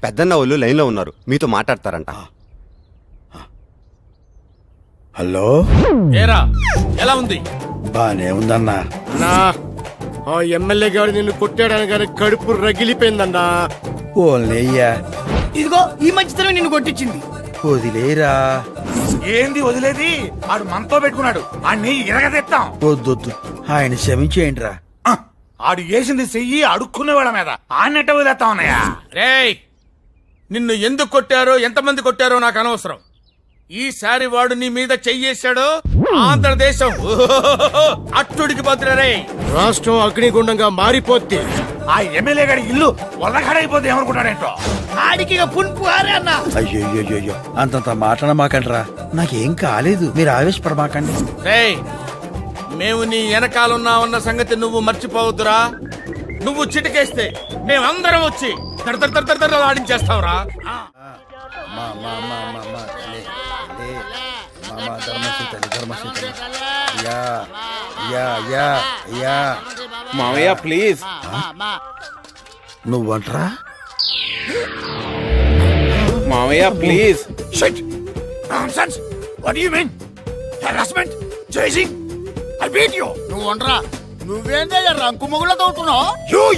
పెద్దన్న వాళ్ళు లైన్లో ఉన్నారు, మీతో మాట్లాడతారంట. హలో, ఏరా ఎలా ఉంది? బానే ఉందన్నా. ఆ ఎమ్మెల్యే గారు నిన్ను కొట్టాడని కానీ కడుపు రగిలిపోయిందన్నా. ఓన్లయ్యా, ఇదిగో ఈ మధ్యతరం నిన్ను కొట్టించింది. వదిలేరా. ఏంది వదిలేది? ఆడు మనతో పెట్టుకున్నాడు, ఆడిని ఇరగదెత్తాం. వద్దొద్దు, ఆయన క్షమించేయండి రా. ఆడు వేసింది చెయ్యి అడుక్కునే వాళ్ళ మీద ఆన్నట్ట వదిలేస్తా ఉన్నాయా? రేయ్, నిన్ను ఎందుకు కొట్టారో ఎంతమంది కొట్టారో నాకు అనవసరం. ఈసారి వాడు నీ మీద చెయ్యేశాడో ఆంధ్రదేశం అట్టుడికి భద్రరే. రాష్ట్రం అగ్నిగుండంగా మారిపోద్ది. ఆ ఎమ్మెల్యే గారి ఇల్లు వల్లగాడైపోతే ఏమనుకుంటాడేంటో. ఆడికి పుంపు ఆరే అన్న. అయ్యో, అంతంత మాట్లాడమాకండ్రా. నాకేం కాలేదు, మీరు ఆవేశపడమాకండి. రేయ్, మేము నీ వెనకాలన్నా సంగతి నువ్వు మర్చిపోవద్దురా. నువ్వు చిటికేస్తే మేమందరం వచ్చి దడ ఆడించేస్తావురా. మామయ్య ప్లీజ్. నువ్వంట్రా? మామయ్య please. Shit! Nonsense! What do you mean? Harassment? Chasing? I beat you! నువ్వు వండరా. నువ్వేందే రంకు మొగుళ్ళ తోడుతున్నావు?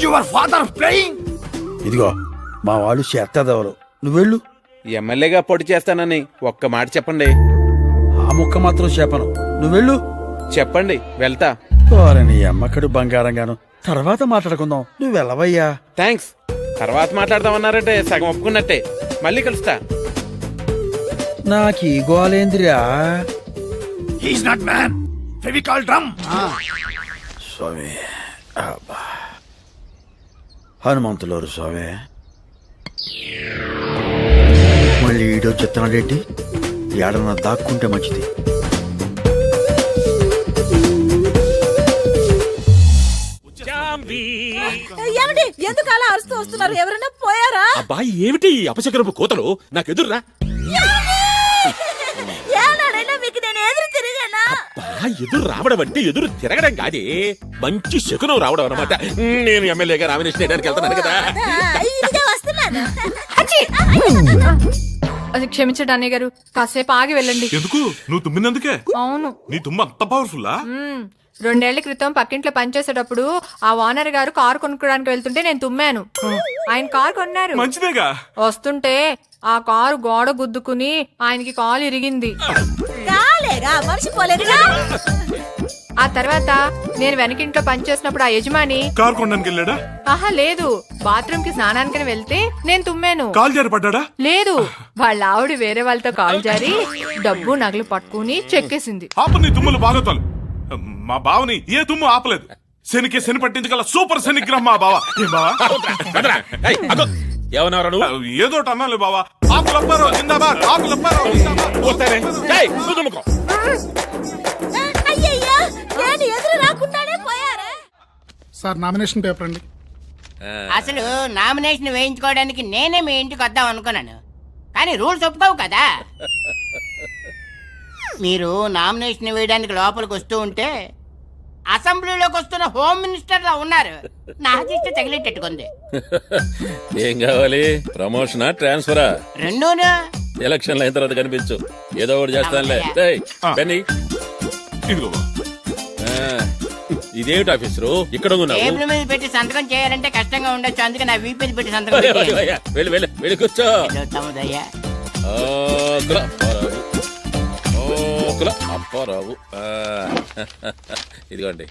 Your father playing? ఇదిగో మా వాళ్ళు చేస్తాదెవరు, నువ్వెళ్ళు. ఎమ్మెల్యేగా పోటీ చేస్తానని ఒక్క మాట చెప్పండి. ఆ ముక్క మాత్రం చెప్పను, నువ్వెళ్ళు. చెప్పండి, వెళ్తా. నీ అమ్మకడు బంగారంగాను, తర్వాత మాట్లాడుకుందాం. నువ్వు వెళ్ళవయ్యా. థ్యాంక్స్. తర్వాత మాట్లాడదామన్నారంటే సగం ఒప్పుకున్నట్టే. మళ్ళీ కలుస్తా. నాకీ గోలేంద్రియా. He's not man. Fevicol drum. స్వామి, అబ్బా. హనుమంతులోరు స్వామి. మళ్ళీ ఈడో చెత్తనాడేంటి? ఏడన్నా దాక్కుంటే మంచిది. ఏమిటి ఎందుకు అలా అరుస్తూ వస్తున్నారు? ఎవరైనా పోయారా? అబ్బాయి ఏమిటి అపశకరపు కోతలు? నాకు ఎదుర్రా. ఏనాడైనా మీకు నేను ఎదురు తిరిగానా? ఎదురు రావడం అంటే ఎదురు తిరగడం కాదే, మంచి శకునం రావడం అన్నమాట. నేను ఎమ్మెల్యేగా నామినేషన్ చేయడానికి వెళ్తున్నాను కదా. ఇదిగే వస్తున్నాను. అది క్షమించండి అన్నయ్య గారు, కాసేపు ఆగి వెళ్ళండి. ఎందుకు? నువ్వు తుమ్మినందుకే? అవును. నీ తుమ్మ అంత పవర్ఫుల్లా? 2 ఏళ్ల క్రితం పక్కింట్లో పనిచేసేటప్పుడు ఆ ఓనర్ గారు కారు కొనుక్కోడానికి వెళ్తుంటే నేను తుమ్మాను. ఆయన కారు కొన్నారు. మంచిదేగా. వస్తుంటే ఆ కారు గోడ గుద్దుకుని ఆయనకి కాలు ఇరిగింది. కాలేగా మర్చిపోలేదుగా. ఆ తర్వాత నేను వెనకింట్లో పనిచేసినప్పుడు ఆ యజమాని కారు కొనడానికి వెళ్ళాడా? ఆహా లేదు, బాత్రూమ్ కి స్నానానికి వెళ్తే నేను తుమ్మాను. కాలు జారి పడ్డాడా? లేదు, వాళ్ళ ఆవిడ వేరే వాళ్ళతో కాలు జారి డబ్బు నగలు పట్టుకుని చెక్కేసింది. ఆపు నీ తుమ్ములు బాగోతాలు. మా బావని ఏ తుమ్ము ఆపలేదు. శనికి శని పట్టించగల సూపర్ శనిగ్రహం మా బావ. ఏ బావా? ఏమన్నారు? ఏదో అన్నాలే బావా. ఆకులప్పారో జిందాబాద్, ఆకులప్పారో జిందాబాద్. అయ్యయ్యా, నేను ఎదురు రాకుండానే పోయారా? సార్ నామినేషన్ పేపర్ అండి. అసలు నామినేషన్ వేయించుకోవడానికి నేనే మీ ఇంటికి వద్దాం అనుకున్నాను, కానీ రూల్స్ ఒప్పుకోవు కదా. మీరు నామినేషన్ వేయడానికి లోపలికి వస్తూ ఉంటే అసెంబ్లీలోకి వస్తున్న హోమ్ మినిస్టర్ లా ఉన్నారు. నా దిష్టి తగిలేటట్టుకుంది. ఏం కావాలి? ప్రమోషనా ట్రాన్స్ఫరా? రెండూనా? ఎలక్షన్ అయిన తర్వాత కనిపించు, ఏదో ఒకటి చేస్తానులే. బెన్నీ, ఇదిగో బావ. ఇదేమిటి ఆఫీసరు ఇక్కడ ఉన్నావు? టేబుల్ మీద పెట్టి సంతకం చేయాలంటే కష్టంగా ఉండొచ్చు, అందుకే నా వీపీ పెట్టి సంతకం పెట్టాను. వెళ్ళి వెళ్ళి వెళ్ళి కూర్చో. తమ్ముదయ్యా, అప్పారావు, ఇదిగోండి.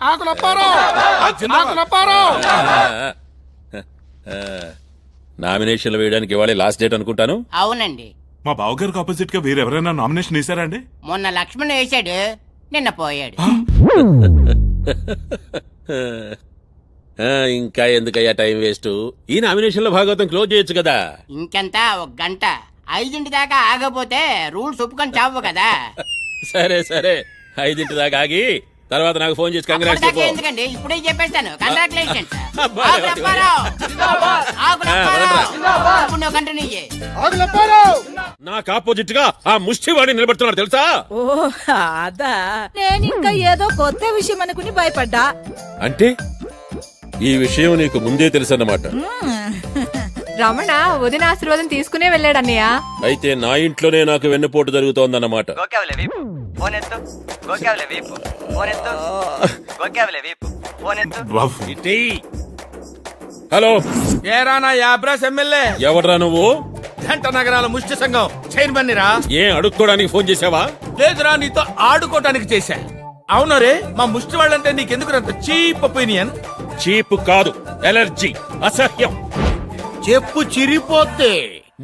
నామినేషన్లు వేయడానికి ఇవాళ లాస్ట్ డేట్ అనుకుంటాను. అవునండి. మా బావగారికి ఆపోజిట్ గా వేరెవరైనా నామినేషన్ వేసారా అండి? మొన్న లక్ష్మణ్ వేసాడు, నిన్న పోయాడు. ఇంకా ఎందుకయ్యా టైం వేస్ట్? ఈ నామినేషన్ లో భాగవతం క్లోజ్ చేయొచ్చు కదా. ఇంకెంత, 1 గంట. 5 దాకా ఆగపోతే రూల్స్ ఒప్పుకొని చావు కదా. సరే సరే, 5 దాకా ఆగి తర్వాత నాకు ఫోన్ చేసి కంగ్రాట్స్ చెప్పు. ఎందుకండి ఇప్పుడే చెప్పేస్తాను. కంగ్రాచులేషన్స్. నాకు ఆపోజిట్ గా ఆ ముష్టివాడి నిలబడుతున్నాడు తెలుసా? ఓ అదా, నేను ఇంకా ఏదో కొత్త విషయం అనుకుని భయపడ్డా. అంటే ఈ విషయం నీకు ముందే తెలుసు అన్నమాట. రమణ వదిన ఆశీర్వాదం తీసుకునే వెళ్ళాడు అన్నయ్య. అయితే నా ఇంట్లోనే నాకు వెన్నుపోటు జరుగుతోందన్నమాట. బాబు హలో, ఏరా నా యాబ్రాస్ ఎమ్మెల్యే, ఎవడ్రా నువ్వు? జంట నగరాల ముష్టి సంఘం చైర్మన్ రా. ఏం అడుక్కోడానికి ఫోన్ చేసావా? లేదురా, నీతో ఆడుకోవటానికి చేశా. అవునరే, మా ముష్టి వాళ్ళంటే నీకెందుకు అంత చీప్ ఒపీనియన్? చీప్ కాదు, ఎలర్జీ, అసహ్యం. చెప్పు చిరిపోతే.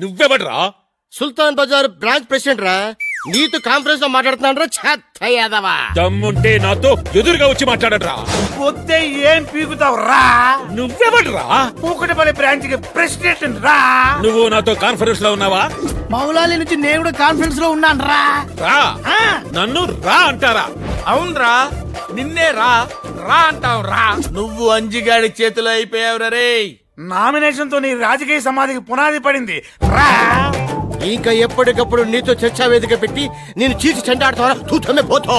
నువ్వెవడ్రా? సుల్తాన్ బజార్ బ్రాంచ్ ప్రెసిడెంట్ రా. నీతో కాన్ఫరెన్స్ లో మాట్లాడుతున్నాను రా. చెత్త యాదవా. దమ్ముంటే నాతో ఎదురుగా వచ్చి మాట్లాడరా. వస్తే ఏం పీకుతావు రా? నువ్వెవడ్రా? పూకటపల్లి బ్రాంచ్ కి ప్రెసిడెంట్ రా. నువ్వు నాతో కాన్ఫరెన్స్ లో ఉన్నావా? మౌలాలి నుంచి నేను కూడా కాన్ఫరెన్స్ లో ఉన్నాను రా. రా. నన్ను రా అంటారా? అవునరా, నిన్నే రా రా అంటావు రా. నువ్వు అంజిగాడి చేతిలో అయిపోయావు రే. నామినేషన్ తో నీ రాజకీయ సమాధికి పునాది పడింది రా. ఇంకా ఎప్పటికప్పుడు నీతో చర్చా వేదిక పెట్టి నేను చీచి చెండాడుతావా? తూతమే పోతా.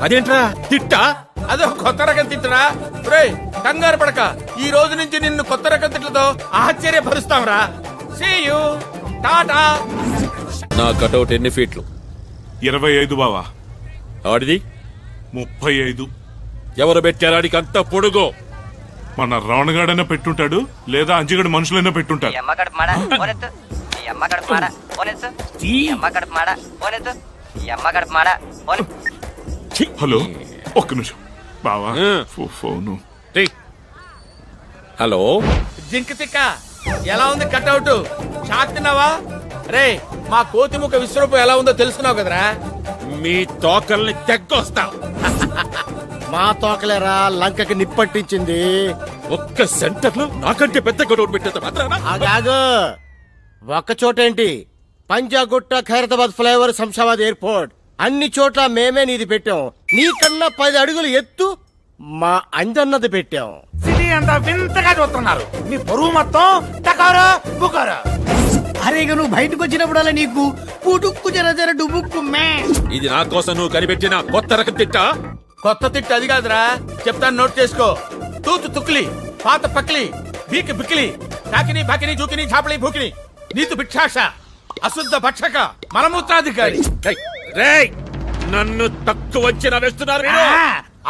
అదేంట్రా తిట్టా? అదో కొత్త రకం తిట్టరా. రేయ్, కంగారు పడక, ఈ రోజు నుంచి నిన్ను కొత్త రకం తిట్లతో ఆశ్చర్యపరుస్తాం రా. See you, tata. నా కటౌట్ ఎన్ని ఫీట్లు? 25 బావా. ఆడిది 35. ఎవరు పెట్టారాడికి అంత పొడుగు? మన రవణగాడైనా పెట్టుంటాడు, లేదా అంజిగడు మనుషులైనా పెట్టుంటారు. హలో, ఒక్క నిమిషం బావా. ఫోను. హలో, జింక తిక్క, ఎలా ఉంది కట్అవుట్? షాక్ తిన్నావా? రే, మా కోతిముఖ విశ్వరూపం ఎలా ఉందో తెలుసుకున్నావు కదరా. మీ తోకల్ని తెగ్గొస్తాం. మా తోకలేరా లంకకి నిప్పట్టించింది. ఒక్క సెంటర్ లో నాకంటే పెద్ద కటౌట్ పెట్టేంత మాత్రాన ఆగాగు. ఒక్క చోటేంటి, పంజాగుట్ట, ఖైరతాబాద్ ఫ్లైఓవర్, శంషాబాద్ ఎయిర్పోర్ట్, అన్ని చోట్ల మేమే నీది పెట్టాం. నీకన్నా 10 అడుగులు ఎత్తు మా అంజన్నది పెట్టాం. సిటీ అంతా వింతగా చూస్తున్నారు. నీ బరువు మొత్తం టకారా బుకారా. అరే ఇక నువ్వు బయటకు వచ్చినప్పుడల్లా నీకు పుటుక్కు జర జర డుబుక్కు మే. ఇది నా కోసం నువ్వు కనిపెట్టిన కొత్త రకం తిట్టా? కొత్త తిట్టు అది కాదురా, చెప్తాను, నోట్ చేసుకో. తూతు తుక్లి, పాత పక్లి, బీకి బిక్లి, కాకిని బాకిని జూకిని ఛాపలి భూకిని, నీతు భిక్షాష, అశుద్ధ భక్షక, మలమూత్రాధికారి. రేయ్, నన్ను తక్కువ అంచనా వేస్తున్నారు మీరు.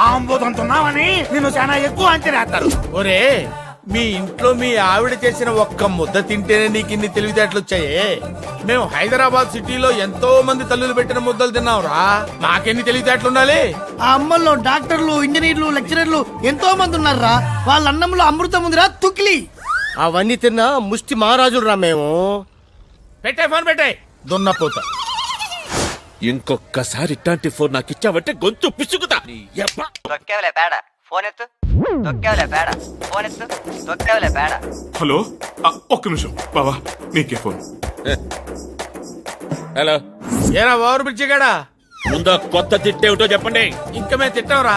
ఆంబోదంతున్నావని నిన్ను చాలా ఎక్కువ అంచనా వేస్తారు. ఒరే, మీ ఇంట్లో మీ ఆవిడ చేసిన ఒక్క ముద్ద తింటేనే నీకు ఇన్ని తెలివితేటలు వచ్చాయే. మేము హైదరాబాద్ సిటీలో ఎంతో మంది తల్లులు పెట్టిన ముద్దలు తిన్నాంరా. మాకెన్ని తెలివితేటలు ఉండాలి? ఆ అమ్మల్లో డాక్టర్లు, ఇంజనీర్లు, లెక్చరర్లు ఎంతో మంది ఉన్నారా. వాళ్ళ అన్నంలో అమృతం ఉందిరా తుక్లి. అవన్నీ తిన్నా ముష్టి మహారాజులు రా మేము. పెట్టే ఫోన్ పెట్టే, దున్నపోత. ఇంకొక్కసారి ఇట్లాంటి ఫోన్ నాకు ఇచ్చావంటే గొంతు పిసుకుతా. హలో, ఒక్క నిమిషం బావా, నీకే ఫోన్. హలో, ఏరా ఓవర్ బ్రిడ్జి గాడా, ముందా కొత్త తిట్టేమిటో చెప్పండి. ఇంకా మేము తిట్టాంరా.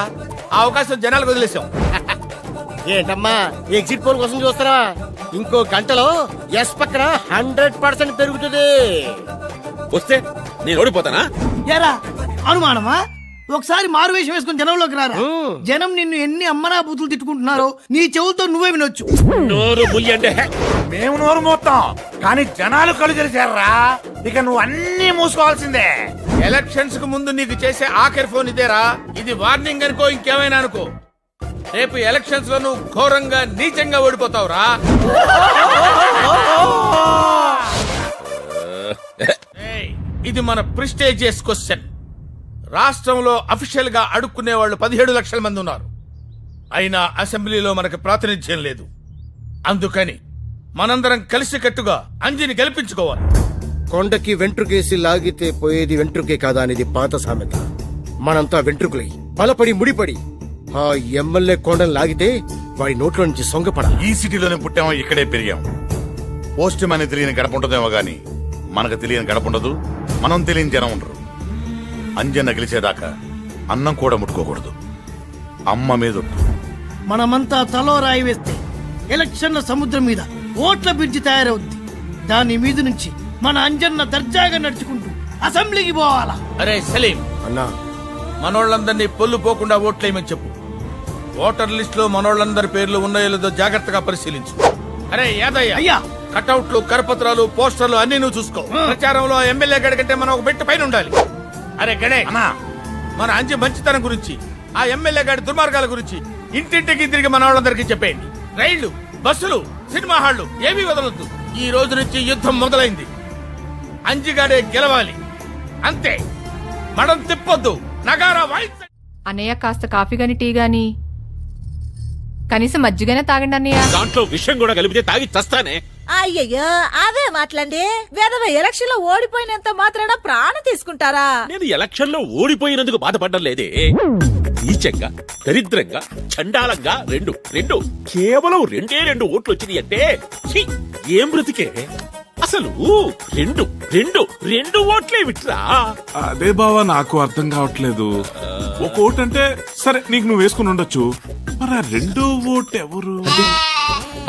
ఆ అవకాశం జనాలకు వదిలేసాం. ఏంటమ్మా ఎగ్జిట్ పోల్ కోసం చూస్తారా? ఇంకో గంటలో ఎస్ పక్కన 100% పెరుగుతుంది. వస్తే నేను ఓడిపోతానా? ఎరా అనుమానమా? ఒకసారి మారువేషం వేసుకుని జనంలోకి రారా. జనం నిన్ను ఎన్ని అమ్మనా బూతులు తిట్టుకుంటున్నారో నీ చెవులతో నువ్వే వినొచ్చు. నోరు ముయ్యండి. మేము నోరు మోస్తాం, కానీ జనాలు కళ్ళు తెరిచారా. ఇక నువ్వు అన్ని మూసుకోవాల్సిందే. ఎలక్షన్స్ కు ముందు నీకు చేసే ఆఖరి ఫోన్ ఇదేరా. ఇది వార్నింగ్ అనుకో, ఇంకేమైనా అనుకో. రేపు ఎలక్షన్స్ లో నువ్వు ఘోరంగా నీచంగా ఓడిపోతావురా. ఏయ్, ఇది మన ప్రిస్టేజియస్ క్వశ్చన్. రాష్ట్రంలో అఫీషియల్ గా అడుక్కునే వాళ్ళు 17 లక్షల మంది ఉన్నారు. అయినా అసెంబ్లీలో మనకు ప్రాతినిధ్యం లేదు. అందుకని మనందరం కలిసికట్టుగా అంజిని గెలిపించుకోవాలి. కొండకి వెంట్రుకేసి లాగితే పోయేది వెంట్రుకే కాదా అనేది పాత సామెత. మనంతా వెంట్రుకులై బలపడి ముడిపడి ఆ ఎమ్మెల్యే కొండను లాగితే వాడి నోట్లో నుంచి సొంగపడ. ఈ సిటీలోనే పుట్టామో, ఇక్కడే పెరిగాం. పోస్ట్ మ్యాన్ తెలియని గడప ఉంటుందేమో గాని మనకు తెలియని గడప ఉండదు, మనం తెలియని జనం ఉండరు. అంజన్న గెలిచేదాకా అన్నం కూడా ముట్టుకోకూడదు. అమ్మ మీద మనమంతా తలో రాయి వేస్తే ఎలక్షన్ల సముద్రం మీద ఓట్ల బ్రిడ్జి తయారవుద్ది. దాని మీద నుంచి మన అంజన్న దర్జాగా నడుచుకుంటూ అసెంబ్లీకి పోవాలా. అరే సలీం అన్నా, మనోళ్ళందరినీ పొల్లు పోకుండా ఓట్లేయమని చెప్పు. ఓటర్ లిస్ట్ లో మనోళ్ళందరి పేర్లు ఉన్నాయో లేదో జాగ్రత్తగా పరిశీలించు. అరే యాదయ్య, అయ్యా కటౌట్లు కరపత్రాలు పోస్టర్లు అన్ని నువ్వు చూసుకో. ప్రచారంలో ఎమ్మెల్యే గడి కంటే మనం ఒక బెట్ట పైన ఉండాలి. అరే గణేష్, మన అంజి మంచితనం గురించి, ఆ ఎమ్మెల్యే గారి దుర్మార్గాల గురించి ఇంటింటికి తిరిగి మన వాళ్ళందరికీ చెప్పేయండి. రైళ్లు, బస్సులు, సినిమా హాళ్లు ఏమీ వదలొద్దు. ఈ రోజు నుంచి యుద్ధం మొదలైంది. అంజిగాడే గెలవాలి, అంతే. మడం తిప్పొద్దు, నగారా వాయిద్ద. అన్నయ్య కాస్త కాఫీ గాని టీ గాని కనీసం మజ్జిగనే తాగండి అన్నయ్య. దాంట్లో విషయం కూడా కలిపితే తాగి చస్తానే. అయ్యయ్యో అదే మాట్లాడి వేదవ ఎలక్షన్ లో ఓడిపోయినంత మాత్రాన ప్రాణం తీసుకుంటారా? నేను ఎలక్షన్ లో ఓడిపోయినందుకు బాధపడ్డం లేదే. నీచంగా, దరిద్రంగా, చండాలంగా రెండు కేవలం రెండు ఓట్లు వచ్చినాయి అంటే ఛీ, ఏం బ్రతికే అసలు. రెండు ఓట్లే విట్రా. అదే బావా నాకు అర్థం కావట్లేదు. ఒక ఓటు అంటే సరే నీకు నువ్వు వేసుకుని ఉండొచ్చు, మరి ఆ రెండో ఓటు ఎవరు?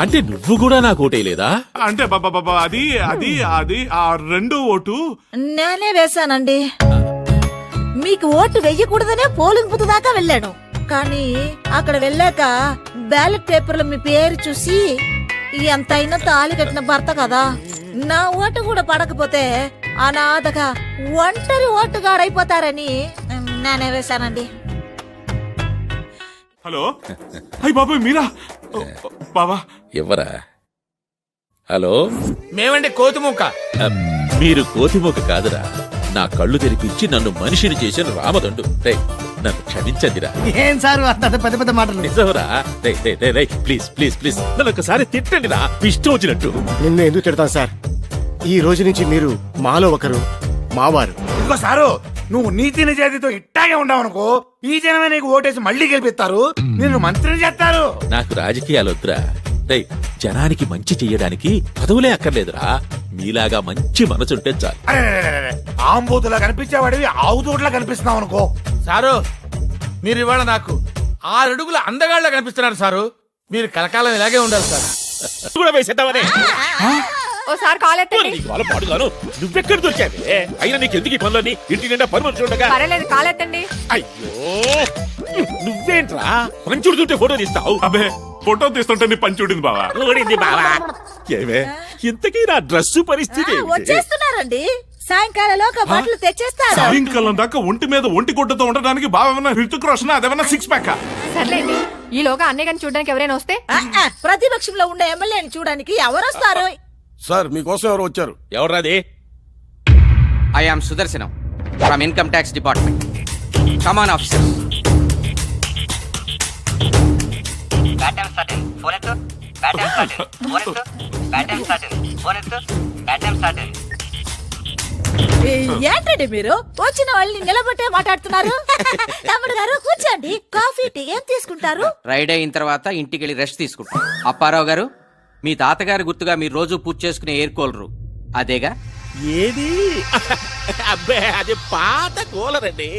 అంటే నువ్వు కూడా నాకు ఓటేయలేదా? అంటే బాబా అది అది అది ఆ రెండో ఓటు నేనే వేశానండి. మీకు ఓటు వెయ్యకూడదనే పోలింగ్ బూత్ దాకా వెళ్ళాను. కానీ అక్కడ వెళ్ళాక బ్యాలెట్ పేపర్లో మీ పేరు చూసి ఎంతైనా తాళి కట్టిన భర్త కదా, నా ఓటు కూడా పడకపోతే అనాథగా ఒంటరి ఓటుగాడైపోతారని నేనే వేశానండి. హలో, అయ్యి బాబాయ్ మీరా? బాబా ఎవరా? హలో, మేమండి కోతిముక్క. మీరు కోతిమోక కాదురా, నా కళ్ళు తెరిపించి నన్ను మనిషిని చేసిన రామదండు. రేయ్, నన్ను క్షమించండిరా. ఏం సార్ అంత పెద్ద పెద్ద మాటలు? నిజంరా. ప్లీజ్ ప్లీజ్ ప్లీజ్ నన్ను ఒకసారి తిట్టండిరా, ఇష్టం వచ్చినట్టు. నిన్ను ఎందుకు తిడతాను సార్? ఈ రోజు నుంచి మీరు మాలో ఒకరు, మావారు. ఇంకో సారు, నువ్వు నీతి నిజాయితీతో ఇట్టాగే ఉండవనుకో, ఈ జనమే నీకు ఓటేసి మళ్ళీ గెలిపిస్తారు, నిన్ను మంత్రిని చేస్తారు. నాకు రాజకీయాలు వద్దురా. రేయ్, జనానికి మంచి చెయ్యడానికి పదవులే అక్కర్లేదురా, మీలాగా మంచి మనసుంటే చాలు. ఆంబోతులా కనిపించేవాడివి ఆవుతోట్లా కనిపిస్తున్నావు అనుకో. సారు, మీరు ఇవాళ నాకు 6 అడుగుల అందగాళ్ళ కనిపిస్తున్నారు సారు. మీరు కలకాలం ఇలాగే ఉండాలి సార్. కూడా వేసేద్దామనే. ఓసారి కాల్ ఎత్తండి. నీకు వాళ్ళ పాడుగాను నువ్వెక్కడ దొరికావే? అయినా నీకు ఎందుకు ఈ పనులని? ఇంటి నిండా పనులు చూడగా. పర్వాలేదు, కాల్ ఎత్తండి. అయ్యో, నువ్వేంట్రా పంచుడు చుట్టే ఫోటో తీస్తావు? అబే ఫోటో తీస్తుంటే నీ పని చూడింది బావా. ఊడింది బావా. ఏమే ఇంతకీ నా డ్రెస్సు పరిస్థితి ఏమిటి? వచ్చేస్తున్నారండి, సాయంకాలంలోగా బట్టలు తెచ్చేస్తారు. సాయంకాలం దాకా ఒంటి మీద ఒంటి గుడ్డతో ఉండడానికి బావేమన్నా హృతిక్ రోషన్, అదేమన్నా సిక్స్ ప్యాక్? సర్లేండి, ఈలోగా అన్నయ్య గారిని చూడడానికి ఎవరైనా వస్తే? ప్రతిపక్షంలో ఉండే ఎమ్మెల్యేని చూడడానికి ఎవరు వస్తారు? సార్ మీకోసం ఎవరు వచ్చారు? ఎవరాది? I am Sudarshanam from income tax department. Come on officer. ఏంటండి మీరు వచ్చిన వాళ్ళని నిలబట్టే మాట్లాడుతున్నారు? తమ్ముడు గారు కూర్చోండి, కాఫీ టీ ఏం తీసుకుంటారు? రైడ్ అయిన తర్వాత ఇంటికి వెళ్ళి రెస్ట్ తీసుకుంటాం. అప్పారావు గారు, మీ తాతగారి గుర్తుగా మీరు రోజు పూజ చేసుకునే ఎయిర్ కూలరు అదేగా? ఏది? అబ్బే, అది పాత కూలర్ అండి.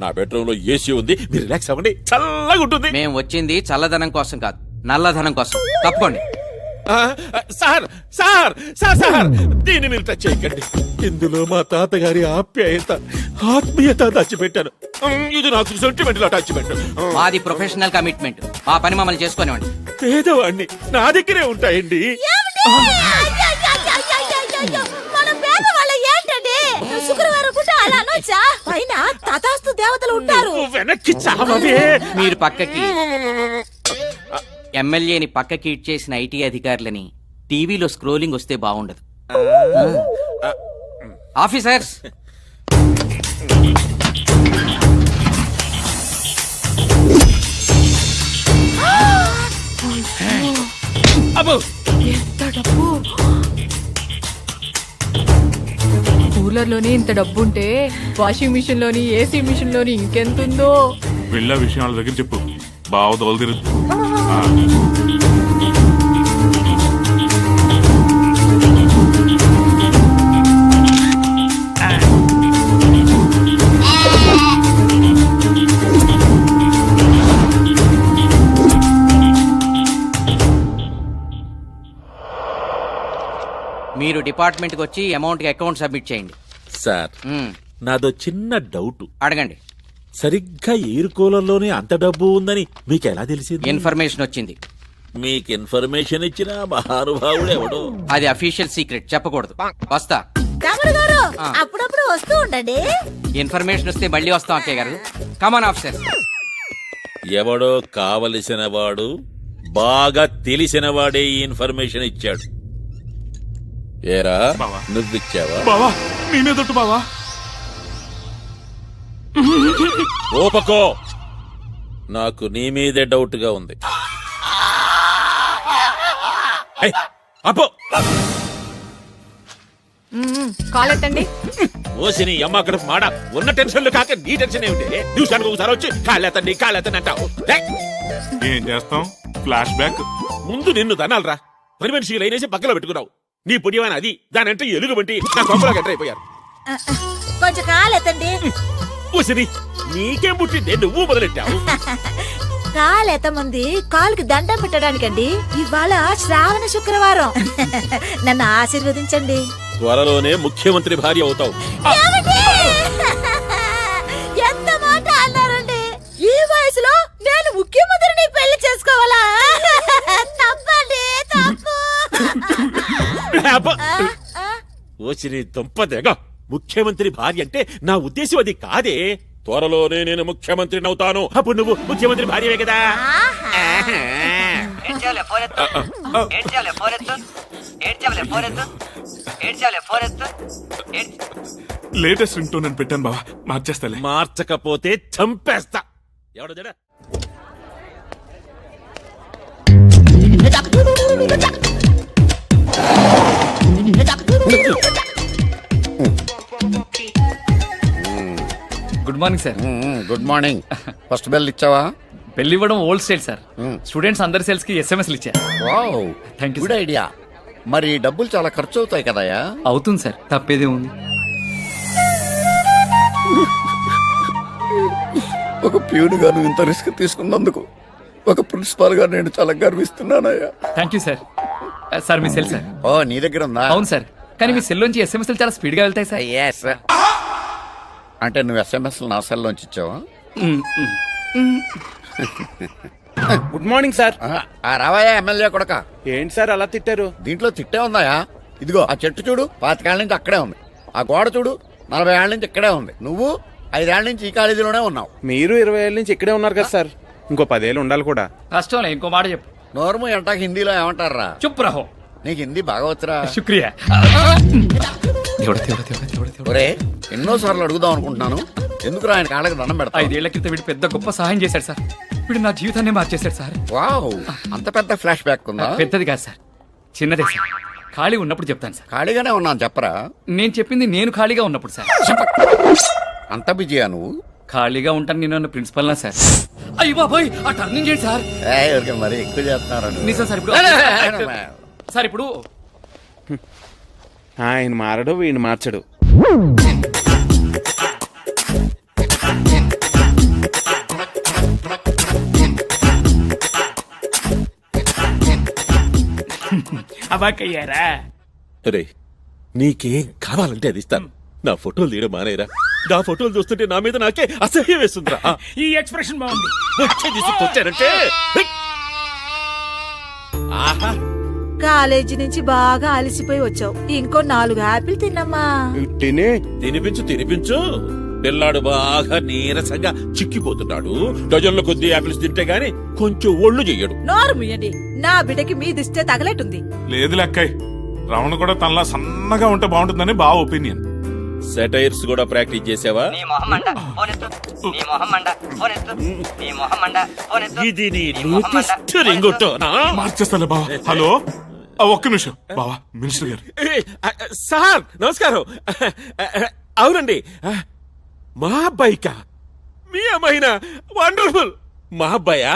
నా బెడ్రూమ్ లో ఏసీ ఉంది, మీరు రిలాక్స్ అవ్వండి, చల్లగా ఉంటుంది. మేము వచ్చింది చల్లదనం కోసం కాదు, నల్లధనం కోసం. తప్పకోండి. సార్ సార్ సార్ సార్ దీన్ని మీరు టచ్ చేయకండి. ఇందులో మా తాతగారి ఆత్మీయత దాచిపెట్టాను. ఇది నాకు సెంటిమెంట్ లో టచ్ పెట్టాను. మాది ప్రొఫెషనల్ కమిట్మెంట్, మా పని మమ్మల్ని చేసుకోనివ్వండి. పేదవాడిని, నా దగ్గరే ఉంటాయండి. మన పేదవాళ్ళ ఏంటండి? శుక్రవారం పూట అలా అనొచ్చా? పైన తథాస్తు దేవతలు ఉంటారు. వెనక్కి చావవే. మీరు పక్కకి ఎమ్మెల్యేని పక్కకి ఇచ్చేసిన ఐటీ అధికారులని టీవీలో స్క్రోలింగ్ వస్తే బాగుండదు. ఆఫీసర్స్, ఎంత డబ్బు! కూలర్ లోని ఇంత డబ్బు ఉంటే వాషింగ్ మిషన్ లోని, ఏసీ మిషన్ లోని ఇంకెంతుందో. వెళ్ళ విషయాల దగ్గర చెప్పు, బావ దోలు తిరుగు. మీరు డిపార్ట్మెంట్కి వచ్చి అమౌంట్కి అకౌంట్ సబ్మిట్ చేయండి. సార్, నాదో చిన్న డౌట్. అడగండి. సరిగ్గా ఎయిర్ కూలర్లోనే అంత డబ్బు ఉందని మీకు ఎలా తెలిసింది? ఇన్ఫర్మేషన్ వచ్చింది. మీకు ఇన్ఫర్మేషన్ ఇచ్చిన మహానుభావుడు ఎవడో. అది అఫీషియల్ సీక్రెట్, చెప్పకూడదు. వస్తా. తమ్ముడు గారు అప్పుడప్పుడు వస్తూ ఉండండి. ఇన్ఫర్మేషన్ వస్తే మళ్ళీ వస్తాం అక్కయ్య గారు. కమాన్ ఆఫీసర్. ఎవడో కావలసిన వాడు, బాగా తెలిసిన వాడే ఈ ఇన్ఫర్మేషన్ ఇచ్చాడు. ఏరా బావా. నువ్విచ్చావా? బావా నీ మీదొట్టు బావా. ఓపకో, నాకు నీ మీదే డౌట్ గా ఉంది. ఏయ్, అప్పో కాల్ ఎత్తండి. ఓసిని అమ్మ అక్కడ మాడ ఉన్న టెన్షన్లు కాక నీ టెన్షన్ ఏమిటి? న్యూసానికి ఒకసారి వచ్చి కాళ్ళెత్తండి అంటావు. ఏయ్, ఏం చేస్తాం, ఫ్లాష్ బ్యాక్. ముందు నిన్ను తనాలరా. పని మనిషి లైనేసి పక్కలో పెట్టుకున్నావు. నీ పుణ్యమైన అది దానంటే ఎలుగు బట్టి నా కొంపలోకి ఎంటర్ అయిపోయారు. కొంచెం కాలెత్తండి. ఓసిని నీకేం పుట్టిందే, నువ్వు మొదలెట్టావు. కాలెత్తమంది కాలుకి దండం పెట్టడానికండి. ఇవాళ శ్రావణ శుక్రవారం. నన్ను ఆశీర్వదించండి. త్వరలోనే ముఖ్యమంత్రి భార్య అవుతావు. ఏమండి? ఎంత మాట అన్నారండి? ఈ వయసులో నేను ముఖ్యమంత్రిని పెళ్లి చేసుకోవాలా? తప్పండి, తప్పు. ఓసిని దుంపదేగా, ముఖ్యమంత్రి భార్య అంటే నా ఉద్దేశం అది కాదే. త్వరలోనే నేను ముఖ్యమంత్రిని అవుతాను. అప్పుడు నువ్వు ముఖ్యమంత్రి భార్యవే కదా. లేటెస్ట్ రింగ్ టోన్ అని పెట్టాను బావా, మార్చేస్తాలే. మార్చకపోతే చంపేస్తా. ఎవడో జడ good morning sir. Good morning. First bell ఇచ్చావా? పెళ్లి ఇవ్వడం ఓల్డ్ స్టైల్ సార్. స్టూడెంట్స్ అందరి సేల్స్ కి ఎస్ఎంఎస్లు ఇచ్చారు. Wow, thank you. Good idea. మరి డబ్బులు చాలా ఖర్చు అవుతాయి కదయా? అవుతుంది సార్, తప్పేదే ఉంది. ఒక ప్యూన్ గా నువ్వు ఇంత రిస్క్ తీసుకున్నందుకు ఒక ప్రిన్సిపాల్ గా నేను చాలా గర్విస్తున్నానయ్యా. Thank you sir. సార్ మీ సెల్ సార్. ఓ, నీ దగ్గర ఉందా? అవును సార్, కానీ మీ సెల్ నుంచి ఎస్ఎంఎస్లు చాలా స్పీడ్ గా వెళ్తాయి సార్. Yes. అంటే నువ్వు ఎస్ఎంఎస్ నా సెల్ లోంచి ఇచ్చావా? Good morning sir. రావాయా ఎమ్మెల్యే కొడక. ఏంటి సార్ అలా తిట్టారు? దీంట్లో తిట్టే ఉందాయా? ఇదిగో ఆ చెట్టు చూడు, 25 ఏళ్ల నుంచి అక్కడే ఉంది. ఆ గోడ చూడు, 40 ఏళ్ల నుంచి ఇక్కడే ఉంది. నువ్వు 5 ఏళ్ల నుంచి ఈ కాలేజీలోనే ఉన్నావు. మీరు 20 ఏళ్ళ నుంచి ఇక్కడే ఉన్నారు కదా సార్. ఇంకో 10 ఏళ్ళు ఉండాలి కూడా. కష్టంలే, ఇంకో మాట చెప్పు. నోర్ము ఎంటాక హిందీలో ఏమంటారా? చుప్ రహో. నీకు హిందీ బాగా వచ్చరా? శుక్రియా. ఒరే, ఎన్నోసార్లు అడుగుదాం అనుకుంటున్నాను, ఎందుకు ఆయన కాళ్ళకి దండం పెడతా? 5 ఏళ్ల క్రితం వీడు పెద్ద గొప్ప సహాయం చేశాడు సార్. వీడు నా జీవితాన్ని మార్చేశాడు సార్. వావ్, అంత పెద్ద ఫ్లాష్ బ్యాక్ ఉందా? పెద్దది కాదు సార్, చిన్నదే సార్. ఖాళీ ఉన్నప్పుడు చెప్తాను సార్. ఖాళీగానే ఉన్నాను చెప్పరా? నేను చెప్పింది నేను ఖాళీగా ఉన్నప్పుడు సార్. అంత బిజీయా నువ్వు? ఖాళీగా ఉంటాను నేను అన్న ప్రిన్సిపల్ నా సార్. అయ్యో బాబాయ్, ఆ టర్నింగ్ చేయండి సార్. ఎవరికి మరి ఎక్కువ చేస్తున్నారు నిజం సార్. ఇప్పుడు సార్, ఇప్పుడు ఆయన మారడు, వీడిని మార్చడు. అవాకయ్యారా? రే, నీకేం కావాలంటే అది ఇస్తాను. నా ఫోటోలు తీయడం మానేరా. నా ఫోటోలు చూస్తుంటే నా మీద నాకే అసహ్యం వేస్తుందిరా. ఈ ఎక్స్ప్రెషన్ బాగుంది. వచ్చే తీసుకొచ్చానంటే ఆహా, కాలేజీ నుంచి బాగా అలసిపోయి వచ్చావు. ఇంకో 4 యాపిల్ తిన్నమ్మా. తినే తినిపించు. పిల్లాడు బాగా నీరసంగా చిక్కిపోతున్నాడు. డజన్ల కొద్ది యాపిల్స్ తింటే గాని కొంచెం ఒళ్ళు చెయ్యడు. నోరు ముయ్యండి, నా బిడ్డకి మీ దిష్టే తగలెట్టుంది. లేదు లెక్కయ్, రమణ కూడా తనలా సన్నగా ఉంటే బాగుంటుందని బావ ఒపీనియన్. సెటైర్స్ కూడా ప్రాక్టీస్ చేసావా? ఇది నీ లేటెస్ట్ రింగుటోనా? మార్చేస్తాలే బావ. హలో, ఒక్క నిమిషం బావా. మినిస్టర్ గారు. సార్ నమస్కారం. అవునండి, మా అబ్బాయికా? మీ అమ్మాయినా? వండర్ఫుల్. మా అబ్బాయా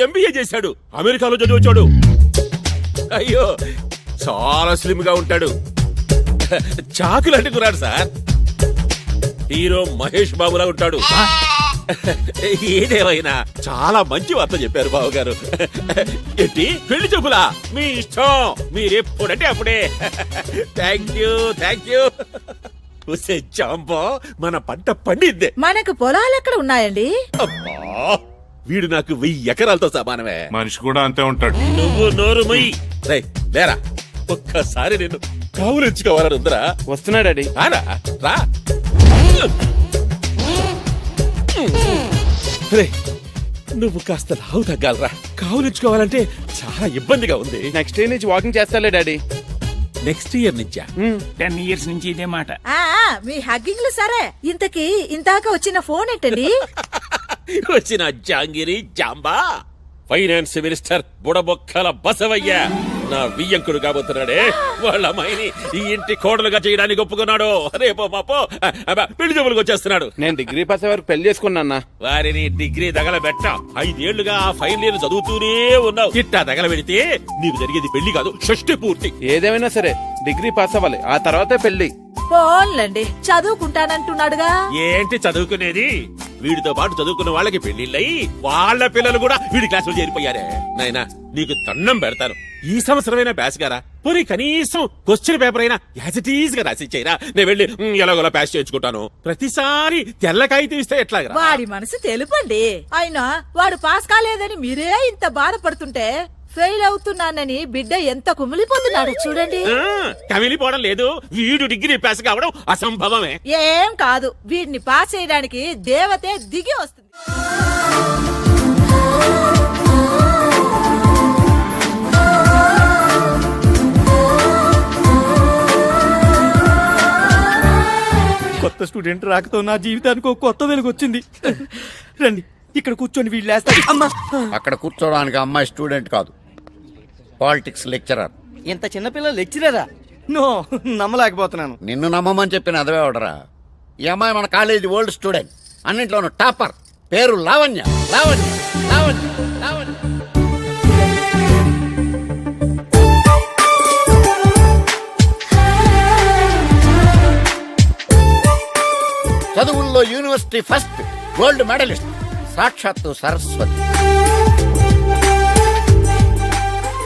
ఎంబీఏ చేశాడు, అమెరికాలో చదివచ్చాడు. అయ్యో, చాలా స్లిమ్ గా ఉంటాడు. చాకులాంటి కురాడు సార్. హీరో మహేష్ బాబులా ఉంటాడు. ఏదేమైనా చాలా మంచి వార్త చెప్పారు బావగారు. ఏంటి, పెళ్లి చూపులా? మీ ఇష్టం, మీరెప్పుడంటే అప్పుడే. Thank you. జాంబో, మన పంట పండిద్దే. మనకు పొలాలు ఎక్కడ ఉన్నాయండి? అబ్బా, వీడు నాకు 1000 ఎకరాలతో సమానమే. మనిషి కూడా అంతే ఉంటాడు. నువ్వు నోరు మొయ్యి. రేయ్, లేరా, ఒక్కసారి నేను కావులించుకోవాలని ఉందరా. వస్తున్నాడు డాడీ. రారా, రా. రేయ్, నువ్వు కాస్త లావు తగ్గాలరా. కావులించుకోవాలంటే చాలా ఇబ్బందిగా ఉంది. నెక్స్ట్ డే నుంచి వాకింగ్ చేస్తాలే డాడీ. నెక్స్ట్ ఇయర్ నుంచా? 10 years నుంచి ఇదే మాట. మీ హగ్గింగ్లు సరే, ఇంతకీ ఇందాక వచ్చిన ఫోన్ ఏంటండి? వచ్చిన జాంగిరి జాంబా ఫైనాన్స్ మినిస్టర్ బుడబొక్కల బసవయ్య నా వియ్యంకుడు కాబోతున్నాడే. వాళ్ళ అమ్మాయిని ఈ ఇంటి కోడలుగా చేయడానికి ఒప్పుకున్నాడు. రేపో మాపో పెళ్లి జబ్బులకు వచ్చేస్తున్నాడు. నేను డిగ్రీ పాస్ అయ్యే వరకు పెళ్లి చేసుకున్నా. వారిని డిగ్రీ తగలబెట్ట 5 ఏళ్లుగా ఆ ఫైనల్ ఇయర్ చదువుతూనే ఉన్నావు. ఇట్టా తగలబెడితే నీకు జరిగేది పెళ్లి కాదు, షష్టి పూర్తి. ఏదేమైనా సరే డిగ్రీ పాస్ అవ్వాలి, ఆ తర్వాతే పెళ్లి. ఫోన్లండి, చదువుకుంటానంటున్నాడుగా. ఏంటి చదువుకునేది? వీడితో పాటు చదువుకున్న వాళ్ళకి పెళ్లిళ్ళయి వాళ్ళ పిల్లలు కూడా వీడి క్లాసులో చేరిపోయారే. నాయనా, నీకు దండం పెడతాను, ఈ సంవత్సరమైనా పాస్ గారా. పోనీ కనీసం క్వశ్చన్ పేపర్ అయినా యాజ్ ఇట్ ఈజ్ గా రాసిచ్చాయిరా. నేను వెళ్ళి ఎలాగోలా పాస్ చేయించుకుంటాను. ప్రతిసారి తెల్లకాయితే ఇస్తే ఎట్లాగరా? వాడి మనసు తెలుపండి. అయినా వాడు పాస్ కాలేదని మీరే ఇంత బాధపడుతుంటే ఫెయిల్ అవుతున్నానని బిడ్డ ఎంత కుమిలిపోతున్నాడు చూడండి. కమిలిపోవడం లేదు, వీడు డిగ్రీ పాస్ కావడం అసంభవమే. ఏం కాదు, వీడిని పాస్ చేయడానికి దేవతే దిగి వస్తుంది. కొత్త స్టూడెంట్ రాకతో నా జీవితానికి ఒక కొత్త వెలుగు వచ్చింది. రండి, ఇక్కడ కూర్చొని వీళ్ళు లేస్తారు. అమ్మా, అక్కడ కూర్చోడానికి అమ్మాయి స్టూడెంట్ కాదు, పాలిటిక్స్ లెక్చరర్. ఇంత చిన్నపిల్ల లెక్చరరా? నో, నమ్మలేకపోతున్నాను. నిన్ను నమ్మమని చెప్పిన అదవే అవడరా. ఈ అమ్మాయి మన కాలేజీ ఓల్డ్ స్టూడెంట్, అన్నింట్లోనూ టాపర్. పేరు లావణ్య. లావణ్య లావణ్య లావణ్య. చదువుల్లో యూనివర్సిటీ ఫస్ట్, గోల్డ్ మెడలిస్ట్, సాక్షాత్తు సరస్వతి.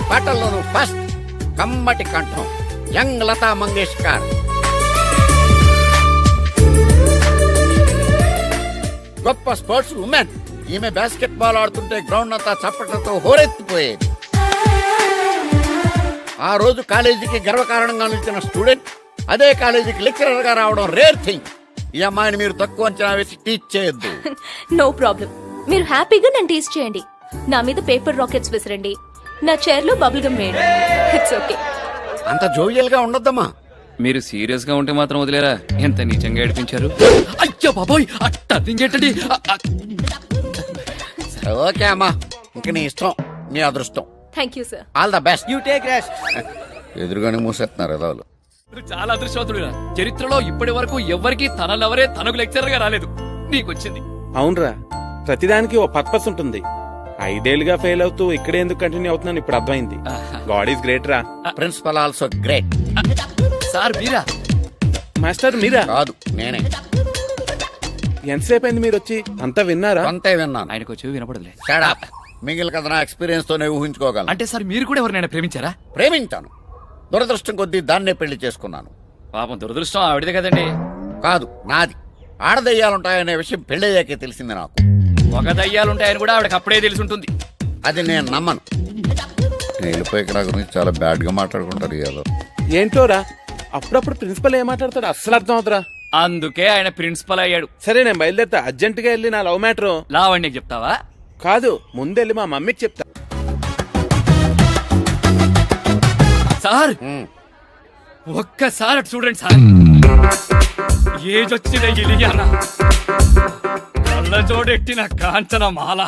పాటల్లోనూ ఫస్ట్, కమ్మటి కంఠం, యంగ్ లతా మంగేష్కర్. గొప్ప స్పోర్ట్స్ ఉమెన్. ఈమె బాస్కెట్ బాల్ ఆడుతుంటే గ్రౌండ్ అంతా చప్పట్లతో హోరెత్తిపోయేది. ఆ రోజు కాలేజీకి గర్వకారణంగా నిలిచిన స్టూడెంట్ అదే కాలేజీకి లెక్చరర్ గా రావడం రేర్ థింగ్. ఈ అమ్మాయిని మీరు తక్కువ అంచనా వేసి టీచ్ చేయొద్దు. నో ప్రాబ్లం, మీరు హ్యాపీగా నన్ను టీచ్ చేయండి. నా మీద పేపర్ రాకెట్స్ విసిరండి, నా చైర్ లో బబుల్ గమ్ వేయండి. It's okay. అంత జోవియల్ గా ఉండొద్దమ్మా. మీరు సీరియస్ గా ఉంటే మాత్రం వదిలేరా? ఎంత నీచంగా ఏడిపించారు. అయ్యో బాబోయ్, అట్టండి. ఓకే అమ్మా, ఇంక నీ ఇష్టం, నీ అదృష్టం. Thank you sir. All the best. You take rest. ఎదురుగానే మూసేస్తున్నారు ఎదవలు. చాలా అదృష్టవంతుడు. చరిత్రలో ఇప్పటి వరకు ఎవరికి తనలెవరే తనకు లెక్చరర్ గా రాలేదు, నీకొచ్చింది. అవునరా, ప్రతిదానికి ఓ పర్పస్ ఉంటుంది. 5 ఏళ్లుగా ఫెయిల్ అవుతూ ఇక్కడే ఎందుకు కంటిన్యూ అవుతున్నాను ఇప్పుడు అర్థమైంది. గాడ్ ఈస్ గ్రేట్ రా. Principal also great. సార్ మీరా? మాస్టర్ మీరా? కాదు, నేనే. ఎంతసేపు అయింది మీరు వచ్చి? అంతా విన్నారా? అంతే విన్నాను. ఆయనకు వచ్చి వినపడలే. Shut up. మిగిలిన కథ నా ఎక్స్పీరియన్స్ తోనే ఊహించుకోగలను. అంటే సార్ మీరు కూడా ఎవరినైనా ప్రేమించారా? ప్రేమించాను, దురదృష్టం కొద్దీ దాన్నే పెళ్లి చేసుకున్నాను. పాపం దురదృష్టం ఆవిడదే కదండి. కాదు, నాది. ఆడదయ్యాలుంటాయనే విషయం పెళ్ళయ్యాకే తెలిసింది నాకు. ఒక దయ్యాలుంటాయని కూడా ఆవిడకి అప్పుడే తెలిసి ఉంటుంది. అది నేను నమ్మను. నేను వెళ్ళిపోయి నా గురించి చాలా బ్యాడ్ గా మాట్లాడుకుంటారు ఏదో. ఏంటోరా, అప్పుడప్పుడు ప్రిన్సిపల్ ఏం మాట్లాడతాడు అస్సలు అర్థం అవుతురా. అందుకే ఆయన ప్రిన్సిపల్ అయ్యాడు. సరే, నేను బయలుదేరుతా. అర్జెంట్ గా వెళ్ళి నా లవ్ మ్యాటర్ లావణ్యకి చెప్తావా? కాదు, ముందెళ్ళి మా మమ్మీకి చెప్తా. సార్ ఒక్కసారి అటు చూడండి సార్. ఏజ్ వచ్చిన ఇలియానా, కళ్ళ జోడెట్టిన కాంచన మాల,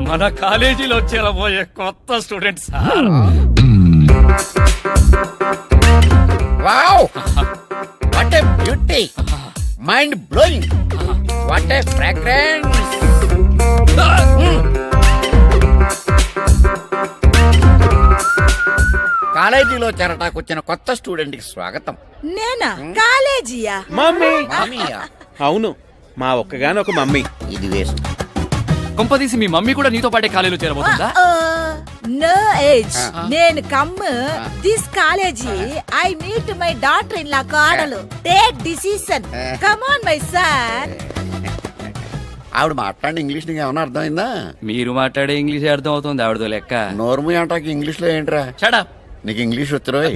మన కాలేజీలో చేరబోయే కొత్త student sir. Wow, what a beauty, mind blowing, what a fragrance. కాలేజీలో చేరటాకు వచ్చిన కొత్త స్టూడెంట్ కి స్వాగతం. నేనా? కాలేజీయా? మమ్మీ. మామయ్య. అవును, మా ఒక్కగాని ఒక మమ్మీ. ఇది వేస్ట్. కొంపదీసి మీ మమ్మీ కూడా నీతో పాటే కాలేజీలో చేరబోతుందా? నో ఏజ్ నేను come this college I meet my daughter in law కోడలు take decision come on my son. ఆవిడ మాట్లాడిన ఇంగ్లీష్ నీకు ఏమన్నా అర్థమైందా? మీరు మాట్లాడే ఇంగ్లీష్ అర్థం అవుతుంది ఆవిడతో లెక్క. నోర్ము అంటాకి ఇంగ్లీష్ లో ఏంట్రా? షడప్. నీకు ఇంగ్లీష్ వచ్చిరోయ్?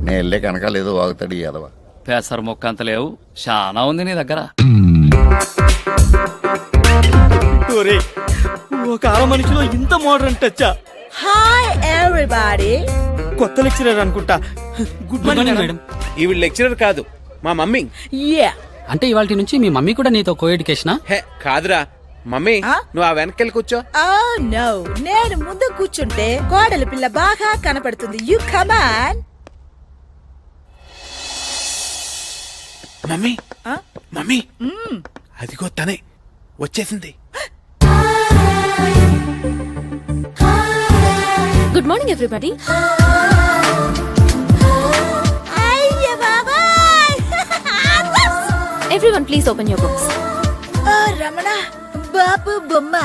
నేను వెళ్ళే కనుక లేదు వాగుతాడు ఈ ఎదవ. పెసర మొక్క అంత లేవు, చాలా ఉంది నీ దగ్గర. ఒక ఆడ మనిషిలో ఇంత మోడర్న్ టచ్చా? Hi everybody. కొత్త లెక్చరర్ అనుకుంటా. Good morning madam. ఈవిడ లెక్చరర్ కాదు, మా మమ్మీ. యా అంటే ఇవాళ నుంచి మీ మమ్మీ కూడా నీతో కో ఎడ్యుకేషనా? హే కాదురా మమ్మీ, నువ్వు ఆ వెనకెళ్ళి కూర్చో. ఓ నో, నేను ముందు కూర్చుంటే కోడలి పిల్ల బాగా కనపడుతుంది. You come on. Mummy mummy, అదిగో తనే వచ్చేసింది. Good morning everybody. అయ్య బాబాయ్. Everyone please open your books. ఓ రమణ, బాపు బొమ్మ,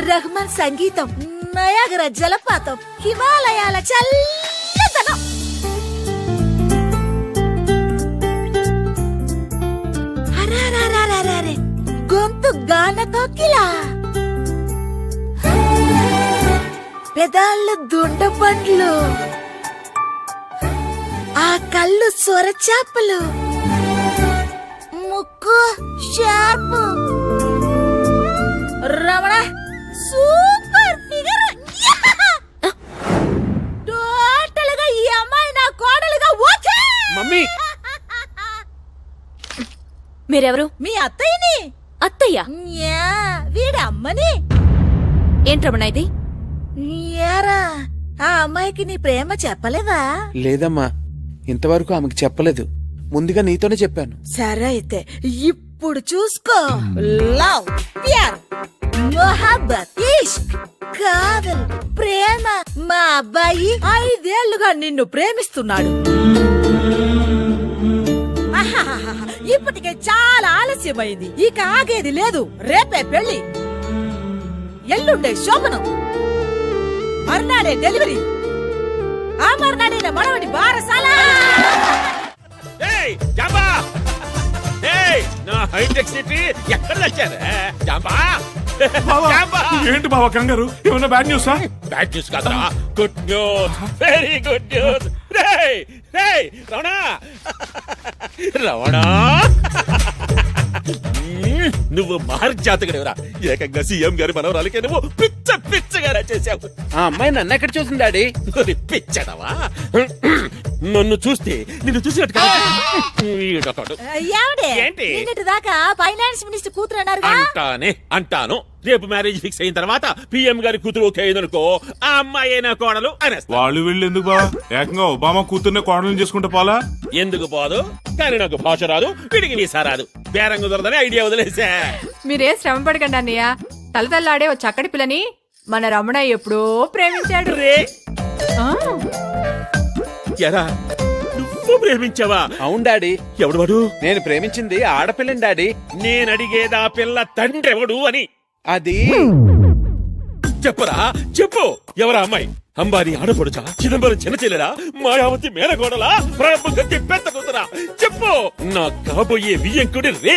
రహమాన్ సంగీతం, నయాగర జలపాతం, హిమాలయాల చల్లదనం. అరెరెరెరెరెరె, గొంతు గానతో కిలా, పెదాళ్ళు దుండ పండ్లు, ఆ కళ్ళు సొరచాపలు, ముక్కు sharp. Ramana super figure. Total గా ఈ అమ్మాయి నా కోడలుగా ఓకే. మమ్మీ మీరెవరు? మీ అత్తయ్యని. అత్తయ్య? యా, వీడి అమ్మని. ఏంటి రమణ ఇది? యారా, ఆ అమ్మాయికి నీ ప్రేమ చెప్పలేదా? లేదమ్మా, ఇంతవరకు ఆమెకు చెప్పలేదు. ముందుగా నీతోనే చెప్పాను. సరే అయితే ఇప్పుడు చూసుకో. లవ్, ప్యార్, మొహబ్బత్, ఇష్క్, కాదల్, ప్రేమ. మా అబ్బాయి 5 ఏళ్లుగా నిన్ను ప్రేమిస్తున్నాడు. ఆహాహాహా, ఇప్పటికే చాలా ఆలస్యమైంది. ఇక ఆగేది లేదు. రేపే పెళ్లి, ఎల్లుండే శోభనం, మర్నాడే డెలివరీ, ఆ మర్నాడే నా మనవడి బారసాల. ఏయ్ జాంబా, ఏయ్ నా హైటెక్ సిటీ ఎక్కడ వచ్చారా జాంబా? జాంబా, ఏంటి బావా కంగారు? ఏమన్నా బ్యాడ్ న్యూసా? బ్యాడ్ న్యూస్ కాదురా, good news, very good news. రేయ్ రేయ్ రమణ, రమణ నువ్వు మహర్జాతకుడివరా. ఏకంగా సీఎం గారి మనవరాలికే నువ్వు పిచ్చ పిచ్చగా చేశావు. ఆ అమ్మాయి నన్ను ఎక్కడ చూసింది డాడీ? పిచ్చదవా? నన్ను చూస్తే నిన్ను చూసినట్టు కాదు. ఏంటి? నిన్నటి దాకా ఫైనాన్స్ మినిస్టర్ కూతురు అన్నారు. అంటాను. రేపు మ్యారేజ్ ఫిక్స్ అయిన తర్వాత పిఎం గారి కూతురు ఓకే అయిందనుకో, ఆ అమ్మాయి అయినా కోడలు అనేస్తా. వాళ్ళు వీళ్ళు ఎందుకు బావా? ఏకంగా ఒబామా కూతుర్నే కోడలు చేసుకుంటే పోలా? ఎందుకు పోదు? కానీ నాకు భాష రాదు, వీడికి వీసా రాదు. బేరం కుదరదని ఐడియా వదిలేసా. మీరేం శ్రమ పడకండి అన్నయ్య. తలతల్లాడే ఓ చక్కటి పిల్లని మన రమణయ్య ఎప్పుడో ప్రేమించాడు. ఆ. ఎరా, నువ్వు ప్రేమించావా? అవును డాడీ. ఎవడు వాడు? నేను ప్రేమించింది ఆడపిల్లని డాడీ. నేను అడిగేదా పిల్ల తండ్రి ఎవడు అని. అది చెప్పరా, చెప్పు. ఎవరా అమ్మాయి? అంబానీ ఆడపడుచా? చిదంబరం చిన్న చెల్లెరా? మాయావతి మేనగోడలా? ప్రణబ్ గట్టి పెద్ద కూతురా? చెప్పు. నా కాబోయే వియ్యంకుడి రే